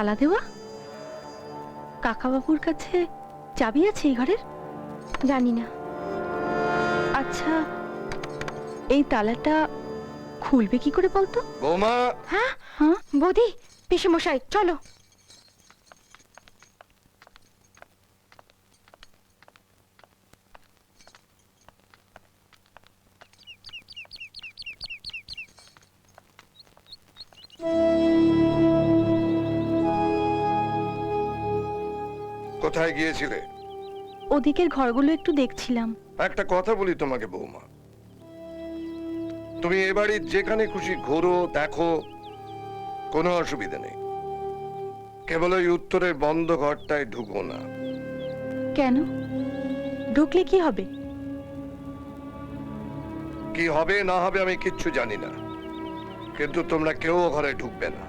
তালা দেওয়া? কাকাবাবুর কাছে চাবি আছে এই ঘরের? জানি না। আচ্ছা, এই তালাটা খুলবে কি করে বলতো? বৌমা! হ্যাঁ হ্যাঁ, বৌদি, পিসেমশাই চলো। কোথায় গিয়েছিলে? ওদিকের ঘরগুলো একটু দেখছিলাম। একটা কথা বলি তোমাকে বৌমা, তুমি এ বাড়ির যেখানে খুশি ঘোরো, দেখো, কোনো অসুবিধা নেই। কেবল ওই উত্তরের বন্ধ ঘরটায় ঢুকো না। কেন? ঢুকলে কি হবে? কি হবে না হবে আমি কিচ্ছু জানি না, কিন্তু তোমরা কেউ ঘরে ঢুকবে না।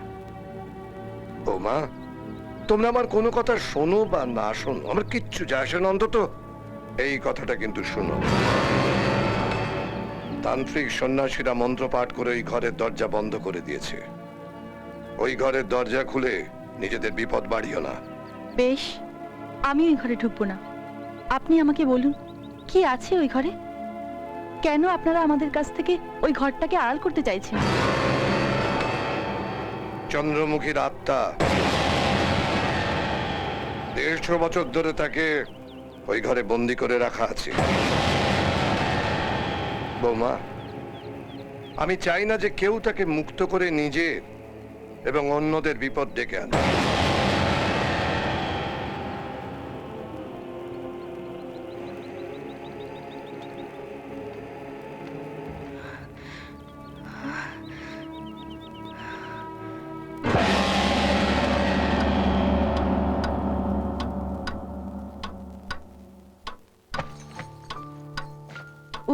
বৌমা, তোমরা আমার কোনো কথা শোনো বা না শোনো, আমার কিচ্ছু যায় আসে না, অন্তত এই কথাটা কিন্তু শোনো। তান্ত্রিক সন্ন্যাসীরা মন্ত্র পাঠ করে ওই ঘরের দরজা বন্ধ করে দিয়েছে। ওই ঘরের দরজা খুলে নিজেদের বিপদ বাড়িও না। বেশ, আমি ওই ঘরে ঢুকবো না। আপনি আমাকে বলুন, কি আছে ওই ঘরে? কেন আপনারা আমাদের কাছ থেকে ওই ঘরটাকে আড়াল করতে চাইছেন? চন্দ্রমুখীর আত্মা 150 বছর ধরে তাকে ওই ঘরে বন্দি করে রাখা আছে। বৌমা, আমি চাই না যে কেউ তাকে মুক্ত করে নিজে এবং অন্যদের বিপদ ডেকে আনে।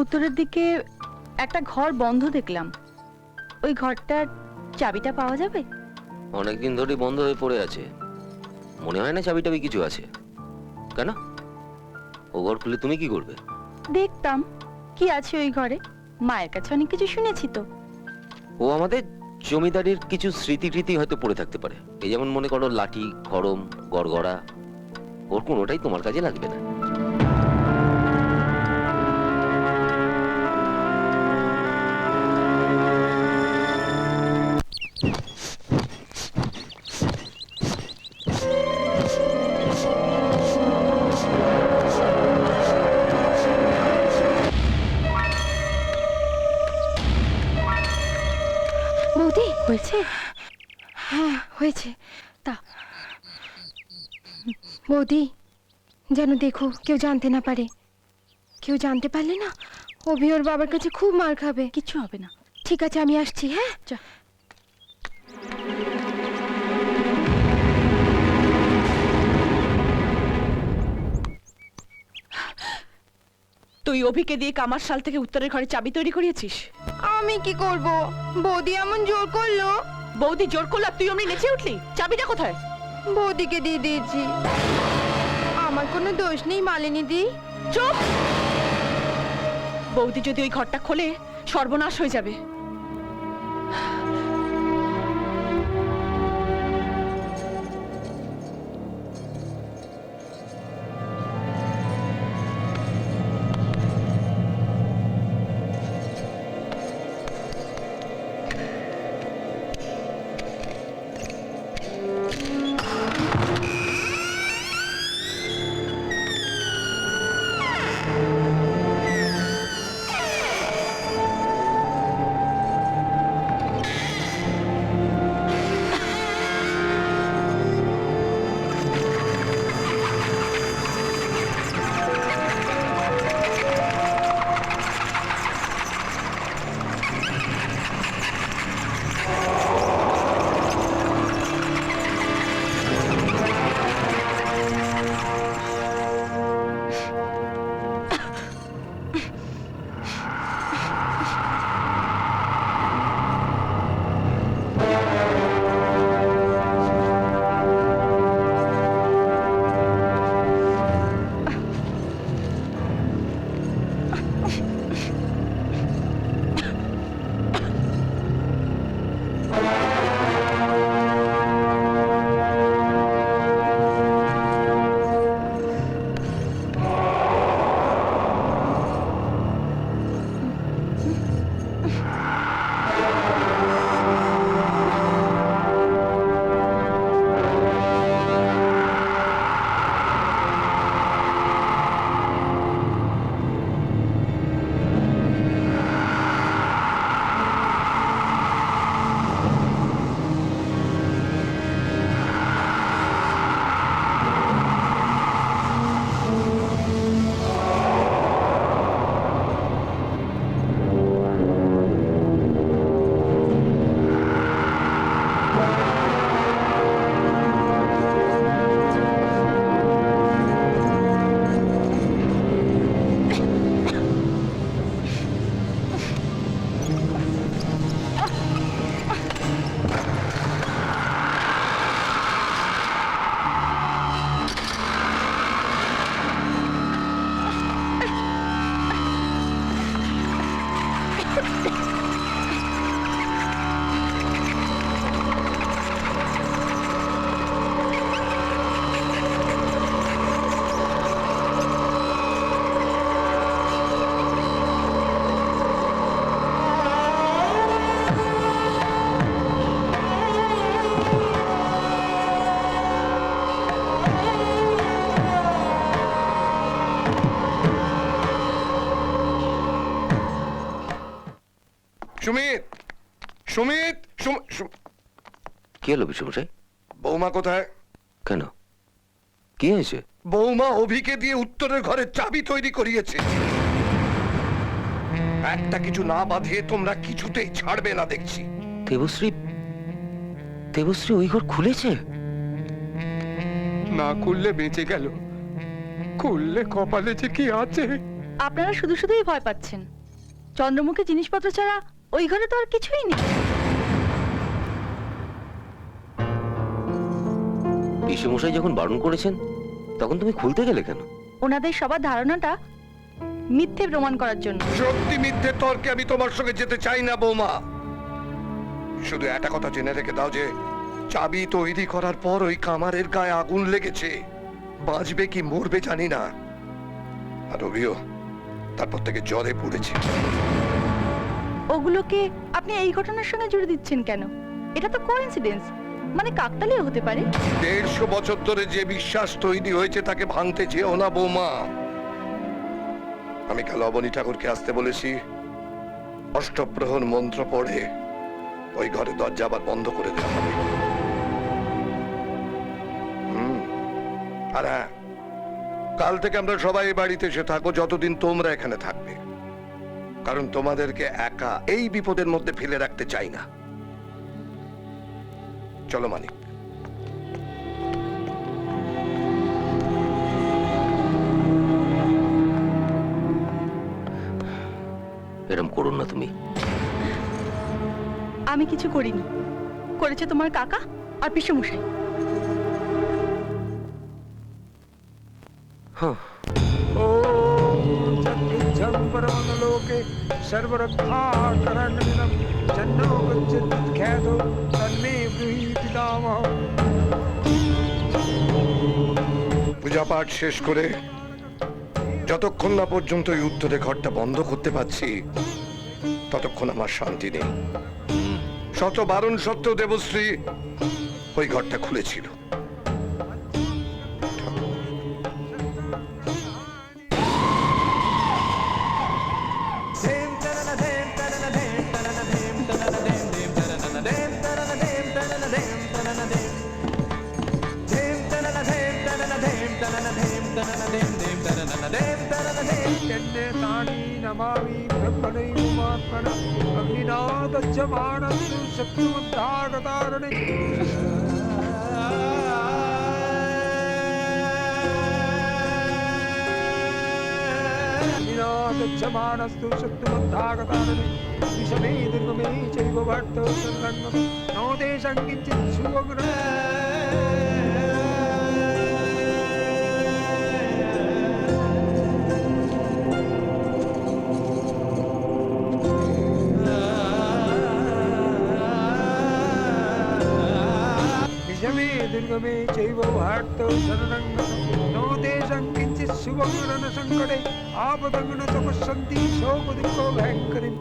উত্তরের দিকে একটা ঘর বন্ধ দেখলাম। ওই ঘরটার চাবিটা পাওয়া যাবে? অনেকদিন ধরে বন্ধ হয়ে পড়ে আছে, মনে হয় না চাবি টাবি কিছু আছে। কেন, ও ঘর খুলে তুমি কি করবে? দেখতাম কি আছে ওই ঘরে। মায়ের কাছে অনেক কিছু শুনেছি তো। ও আমাদের জমিদারির কিছু স্মৃতি টৃতি হয়তো পড়ে থাকতে পারে। এই যেমন মনে করো লাঠি, খড়ম, গড়গড়া। ওর কোনোটাই তোমার কাজে লাগবে না। বৌদি, হয়েছে? হ্যাঁ হয়েছে। তা বৌদি, যেন দেখো কেউ জানতে না পারে। কেউ জানতে পারলে না অভি ওর বাবার কাছে খুব মার খাবে। কিছু হবে না। ঠিক আছে, আমি আসছি। হ্যাঁ যা। তুই অভিকে দিয়ে কামার শাল থেকে উত্তরের ঘরে চাবি তৈরি করিয়েছিস? আমি কি করব? বৌদি এমন জোর করলো। বৌদি জোর করলে তুই অমনি নেচে উঠলি? চাবিটা কোথায়? বৌদিকে দিয়ে দিয়েছি। আমার কোনো দোষ নেই মালিনী দি। চুপ! বৌদি যদি ওই ঘরটা খোলে সর্বনাশ হয়ে যাবে। সুমিত, সুমিত, কি হলো বিশ্বমশাই? বৌমা কোথায়? কেন, কি হয়েছে? বৌমা অভিকে দিয়ে উত্তরের ঘরের চাবি তৈরি করিয়েছে। একটা কিছু না বাঁধিয়ে তোমরা কিছুতেই ছাড়বে না দেখছি। দেবশ্রী, দেবশ্রী ওই ঘর খুলেছে? না খুললে বেঁচে গেল, খুললে কপালে যে কি আছে। আপনারা শুধু শুধুই ভয় পাচ্ছেন। চন্দ্রমুখী জিনিসপত্র ছাড়া ওই ঘরে তো আর কিছুই নেই। বিশ্বমশাই যখন বারণ করেছেন তখন তুমি খুলতে গেলে কেন? ওনাদের সবার ধারণাটা মিথ্যে প্রমাণ করার জন্য। সত্যি মিথ্যে তর্কে আমি তোমার সঙ্গে যেতে চাই না বৌমা। শুধু একটা কথা জেনে রেখে দাও যে চাবি তৈরি করার পর ওই কামারের গায়ে আগুন লেগেছে। বাঁচবে কি মরবে জানি না। আর অভিও তারপর থেকে জ্বরে পড়েছে। ওগুলোকে আপনি এই ঘটনার সঙ্গে জুড়ে দিচ্ছেন কেন? এটা তো কোইন্সিডেন্স, মানে কাকতালীয় হতে পারে। 150 বছর ধরে যে বিশ্বাস তৈরি হয়েছে তাকে ভাঙতে চেয়েও না বৌমা। আমি কাল অবনী ঠাকুরকে আসতে বলেছি। অষ্টপ্রহর মন্ত্র পড়ে ওই ঘরে দরজা আবার বন্ধ করে দেওয়া হবে। আর হ্যাঁ, কাল থেকে আমরা সবাই এই বাড়িতে এসে থাকবো যতদিন তোমরা এখানে থাকবে। কারণ তোমাদেরকে একা এই বিপদের মধ্যে ফেলে রাখতে চাই না। চলো মানিক। এরম করো না তুমি। আমি কিছু করিনি, করেছে তোমার কাকা আর পিসেমশাই। হ্যাঁ, ओम सत्युज्जं परमलोके सर्वरक्षाकरणं जन्नो गच्छति ख्यातो तन्मे ब्रूहि पितामहः। পূজা পাঠ শেষ করে যতক্ষণ না পর্যন্ত এই উত্তরে ঘরটা বন্ধ করতে পারছি ততক্ষণ আমার শান্তি নেই। শত বারণ সত্ত্বেও দেবশ্রী ওই ঘরটা খুলেছিল। तानि नमामि ब्रह्मणे उमात्मने अग्निना दच्छमानस्तु शत्रुमुद्धारतारणे। अग्निना दच्छमानस्तु शत्रुमुद्धारतारणे विषमे दुर्गमे चैव भट्टो संगमः नो तेषां किञ्चित् सुवग्रः। विषमे दुर्गमे चैव भारतो शरणं नो देशं किञ्चित् शुभं संकटे आपदं न च पश्यन्ति शोकदुःखो भयङ्करीम्।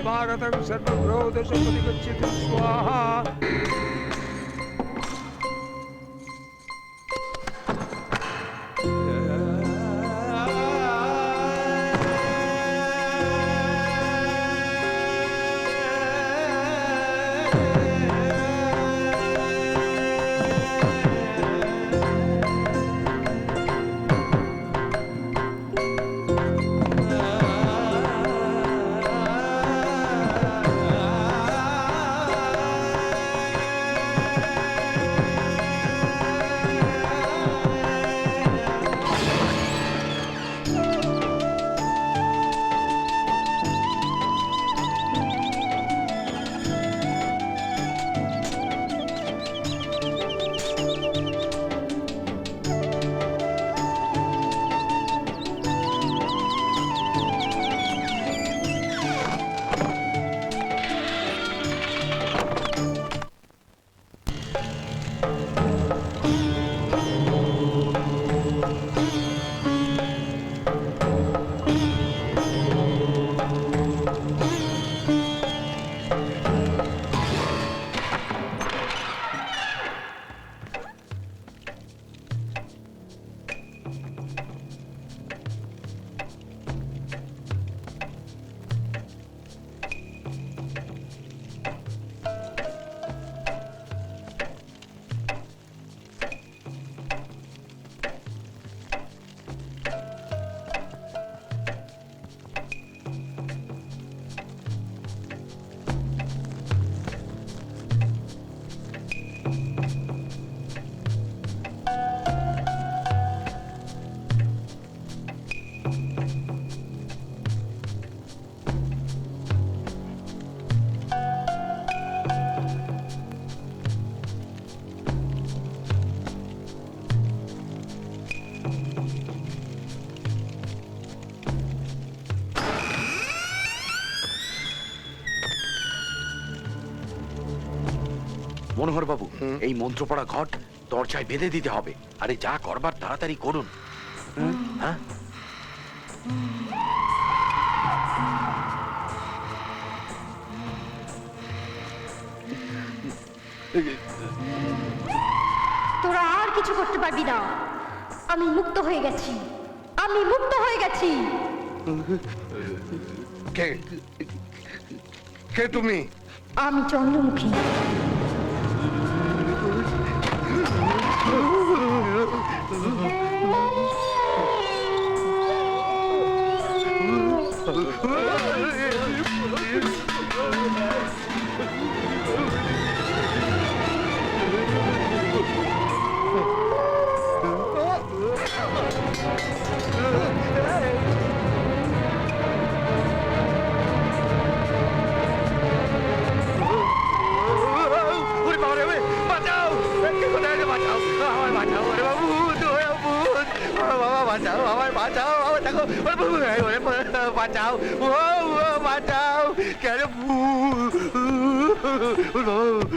भारतं सर्वक्रोधशमनिगच्छतु स्वाहा। মনোহর বাবু, হুম? এই মন্ত্রপড়া ঘট দরজায় বেঁধে দিতে হবে। আরে যা করবার তাড়াতাড়ি করুন। হ্যাঁ, তোরা আর কিছু করতে পারবি না। আমি মুক্ত হয়ে গেছি, আমি মুক্ত হয়ে গেছি। কে কে তুমি? আমি চন্দ্রমুখী। ওরে বাবা রে, বাঁচাও! কে কোথায় আছে? বাঁচাও! আমায় বাঁচাও! ওরে বাবু, ওরে ভূত! ওরে বাবা, বাঁচাও! আমায় বাঁচাও! আমায় দেখো! ওরে বাবু, ওরে বাঁচাও! ও বাঁচাও! কেন ভূত? ওরে বাবা!